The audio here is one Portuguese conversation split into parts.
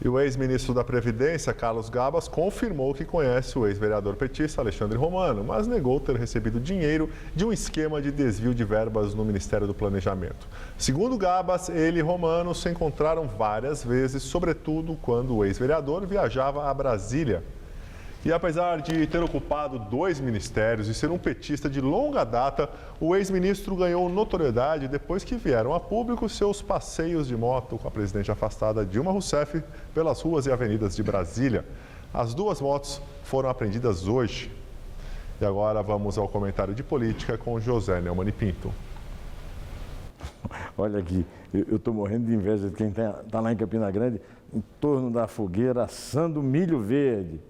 E o ex-ministro da Previdência, Carlos Gabas, confirmou que conhece o ex-vereador petista Alexandre Romano, mas negou ter recebido dinheiro de um esquema de desvio de verbas no Ministério do Planejamento. Segundo Gabas, ele e Romano se encontraram várias vezes, sobretudo quando o ex-vereador viajava a Brasília. E apesar de ter ocupado 2 ministérios e ser um petista de longa data, o ex-ministro ganhou notoriedade depois que vieram a público seus passeios de moto com a presidente afastada Dilma Rousseff pelas ruas e avenidas de Brasília. As 2 motos foram apreendidas hoje. E agora vamos ao comentário de política com José Neumann e Pinto. Olha aqui, eu estou morrendo de inveja de quem está lá em Campina Grande, em torno da fogueira, assando milho verde.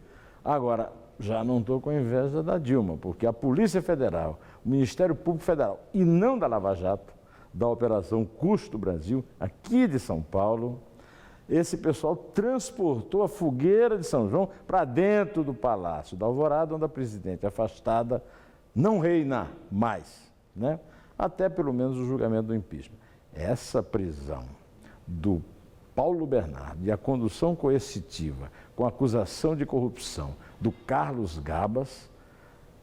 Agora, já não estou com inveja da Dilma, porque a Polícia Federal, o Ministério Público Federal, e não da Lava Jato, da Operação Custo Brasil, aqui de São Paulo, esse pessoal transportou a fogueira de São João para dentro do Palácio da Alvorada, onde a presidente afastada não reina mais, né? Até pelo menos o julgamento do impeachment. Essa prisão do Paulo Bernardo e a condução coercitiva com acusação de corrupção do Carlos Gabas,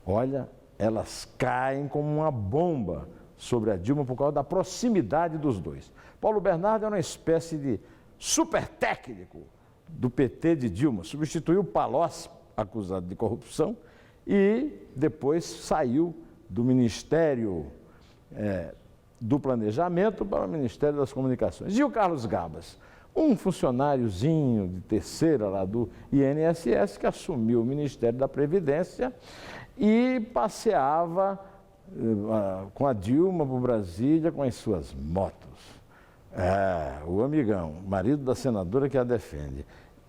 olha, elas caem como uma bomba sobre a Dilma por causa da proximidade dos dois. Paulo Bernardo é uma espécie de super técnico do PT de Dilma, substituiu o Palocci, acusado de corrupção, e depois saiu do Ministério do Planejamento para o Ministério das Comunicações. E o Carlos Gabas? Um funcionáriozinho de terceira lá do INSS que assumiu o Ministério da Previdência e passeava com a Dilma por Brasília com as suas motos. O amigão, marido da senadora que a defende.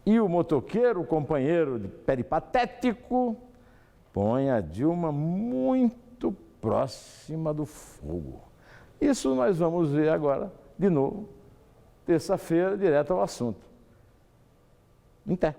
E o motoqueiro, o companheiro peripatético, põe a Dilma muito próxima do fogo. Isso nós vamos ver agora, de novo, terça-feira, direto ao assunto. Em pé.